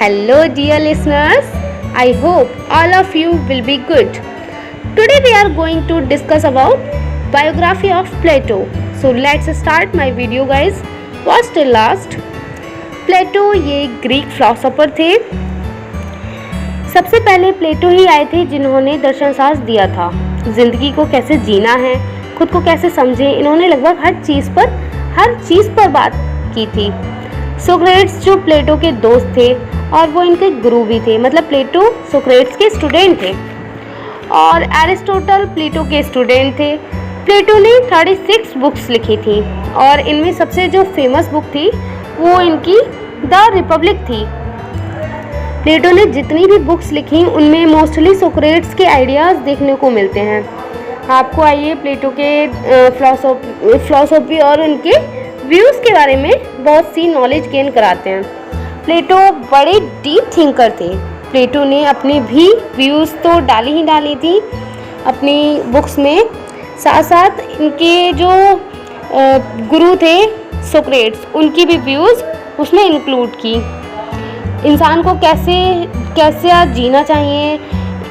Hello, dear listeners. I hope all of you will be good. Today we are going to discuss about biography of Plato. So let's start my video, guys. Watch till last. प्लेटो ये Greek philosopher थे। सबसे पहले प्लेटो ही आए थे जिन्होंने दर्शनशास्त्र दिया था। जिंदगी को कैसे जीना है, खुद को कैसे समझें, इन्होंने लगभग हर चीज़ पर बात की थी। सोक्रेट्स जो प्लेटो के दोस्त थे और वो इनके गुरु भी थे, मतलब प्लेटो सोक्रेट्स के स्टूडेंट थे और एरिस्टोटल प्लेटो के स्टूडेंट थे। प्लेटो ने 36 बुक्स लिखी थी और इनमें सबसे जो फेमस बुक थी वो इनकी द रिपब्लिक थी। प्लेटो ने जितनी भी बुक्स लिखी उनमें मोस्टली सोक्रेट्स के आइडियाज़ देखने को मिलते हैं। आपको आइए प्लेटो के फिलॉसफी और उनके व्यूज़ के बारे में बहुत सी नॉलेज गेन कराते हैं। प्लेटो बड़े डीप थिंकर थे। प्लेटो ने अपनी भी व्यूज़ तो डाली थी अपनी बुक्स में, साथ साथ इनके जो गुरु थे सोक्रेट्स उनकी भी व्यूज़ उसमें इंक्लूड की। इंसान को कैसे जीना चाहिए,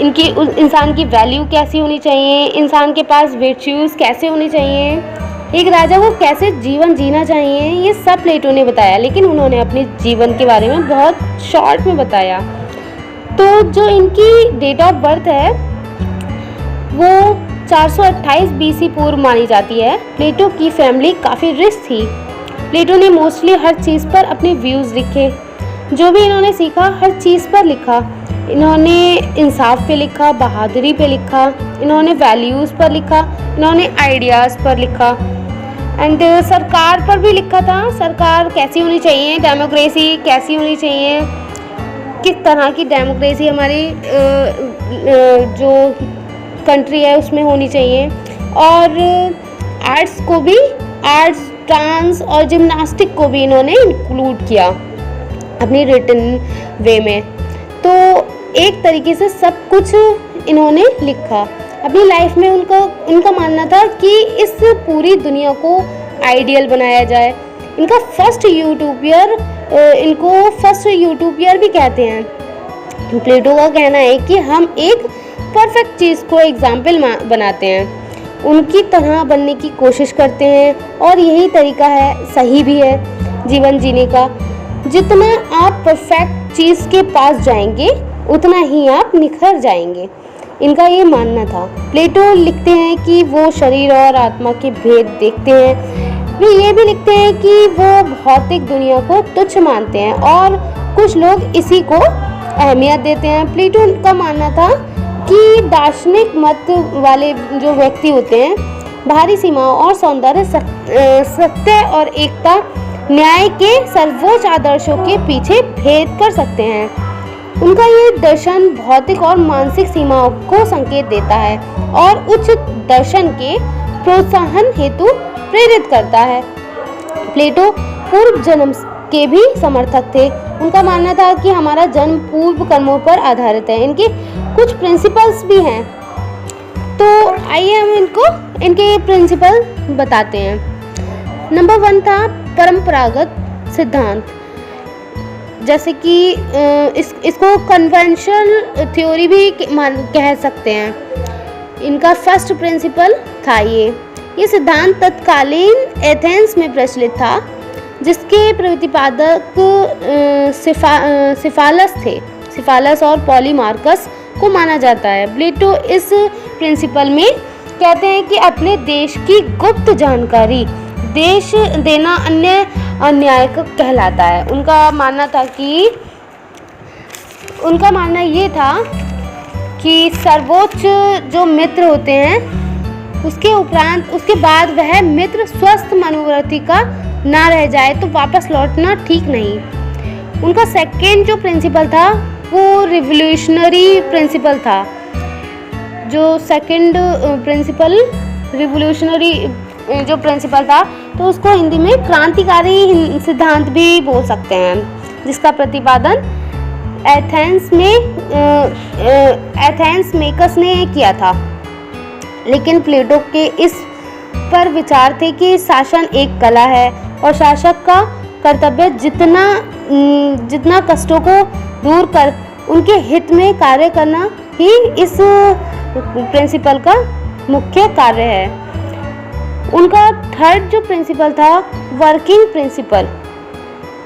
इंसान की वैल्यू कैसी होनी चाहिए, इंसान के पास वर्च्यूज़ कैसे होनी चाहिए, एक राजा को कैसे जीवन जीना चाहिए, ये सब प्लेटो ने बताया। लेकिन उन्होंने अपने जीवन के बारे में बहुत शॉर्ट में बताया। तो जो इनकी डेट ऑफ बर्थ है वो 428 BC पूर्व मानी जाती है। प्लेटो की फैमिली काफ़ी रिच थी। प्लेटो ने मोस्टली हर चीज़ पर अपने व्यूज़ लिखे। जो भी इन्होंने सीखा हर चीज़ पर लिखा। इन्होंने इंसाफ पे लिखा, बहादुरी पे लिखा, इन्होंने वैल्यूज़ पर लिखा, इन्होंने आइडियाज़ पर लिखा एंड सरकार पर भी लिखा था। सरकार कैसी होनी चाहिए, डेमोक्रेसी कैसी होनी चाहिए, किस तरह की डेमोक्रेसी हमारी जो कंट्री है उसमें होनी चाहिए। और आर्ट्स को भी, आर्ट्स, डांस और जिम्नास्टिक को भी इन्होंने इंक्लूड किया अपनी रिटन वे में। तो एक तरीके से सब कुछ इन्होंने लिखा। अपनी लाइफ में उनका मानना था कि इस पूरी दुनिया को आइडियल बनाया जाए। इनको फर्स्ट यूटोपियर भी कहते हैं। प्लेटो का कहना है कि हम एक परफेक्ट चीज़ को एग्जाम्पल बनाते हैं, उनकी तरह बनने की कोशिश करते हैं और यही तरीका है, सही भी है जीवन जीने का। जितना आप परफेक्ट चीज़ के पास जाएंगे उतना ही आप निखर जाएंगे, इनका ये मानना था। प्लेटो लिखते हैं कि वो शरीर और आत्मा के भेद देखते हैं। वे ये भी लिखते हैं कि वो भौतिक दुनिया को तुच्छ मानते हैं और कुछ लोग इसी को अहमियत देते हैं। प्लेटो का मानना था कि दार्शनिक मत वाले जो व्यक्ति होते हैं बाहरी सीमाओं और सौंदर्य, सत्य और एकता, न्याय के सर्वोच्च आदर्शों के पीछे भेद कर सकते हैं। उनका ये दर्शन भौतिक और मानसिक सीमाओं को संकेत देता है और उच्च दर्शन के प्रोत्साहन हेतु प्रेरित करता है। प्लेटो पूर्व जन्म के भी समर्थक थे। उनका मानना था कि हमारा जन्म पूर्व कर्मों पर आधारित है। इनके कुछ प्रिंसिपल्स भी हैं, तो आइए हम इनके प्रिंसिपल बताते हैं। नंबर 1 था परंपरागत सिद्धांत, जैसे कि इसको कन्वेंशनल थ्योरी भी कह सकते हैं। इनका फर्स्ट प्रिंसिपल था ये सिद्धांत तत्कालीन एथेंस में प्रचलित था, जिसके प्रतिपादक सिफालस और पॉलीमार्कस को माना जाता है। प्लेटो इस प्रिंसिपल में कहते हैं कि अपने देश की गुप्त जानकारी देश देना अन्याय कहलाता है। उनका मानना ये था कि सर्वोच्च जो मित्र होते हैं उसके बाद वह मित्र स्वस्थ मनोवृत्ति का ना रह जाए तो वापस लौटना ठीक नहीं। उनका सेकंड जो प्रिंसिपल था वो रिवोल्यूशनरी प्रिंसिपल था। जो सेकंड प्रिंसिपल रिवोल्यूशनरी जो प्रिंसिपल था, तो उसको हिंदी में क्रांतिकारी सिद्धांत भी बोल सकते हैं, जिसका प्रतिपादन एथेंस मेकस ने किया था। लेकिन प्लेटो के इस पर विचार थे कि शासन एक कला है और शासक का कर्तव्य जितना कष्टों को दूर कर उनके हित में कार्य करना ही इस प्रिंसिपल का मुख्य कार्य है। उनका थर्ड जो प्रिंसिपल था, वर्किंग प्रिंसिपल,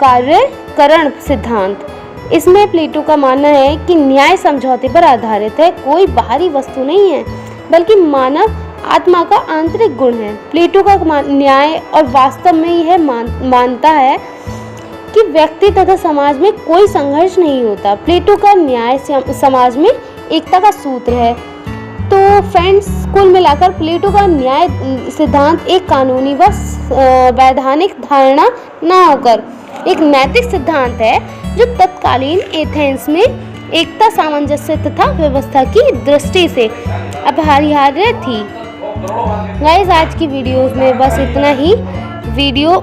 कार्यकरण सिद्धांत। इसमें प्लेटो का मानना है कि न्याय समझौते पर आधारित है, कोई बाहरी वस्तु नहीं है बल्कि मानव आत्मा का आंतरिक गुण है। प्लेटो का न्याय और वास्तव में यह मानता है कि व्यक्ति तथा समाज में कोई संघर्ष नहीं होता। प्लेटो का न्याय समाज में एकता का सूत्र है। तो फ्रेंड्स, कुल मिलाकर प्लेटो का न्याय सिद्धांत एक कानूनी व वैधानिक धारणा न होकर एक नैतिक सिद्धांत है जो तत्कालीन एथेंस में एकता, सामंजस्य तथा व्यवस्था की दृष्टि से अपरिहार्य थी। गाइस, आज की वीडियोस में बस इतना ही। वीडियो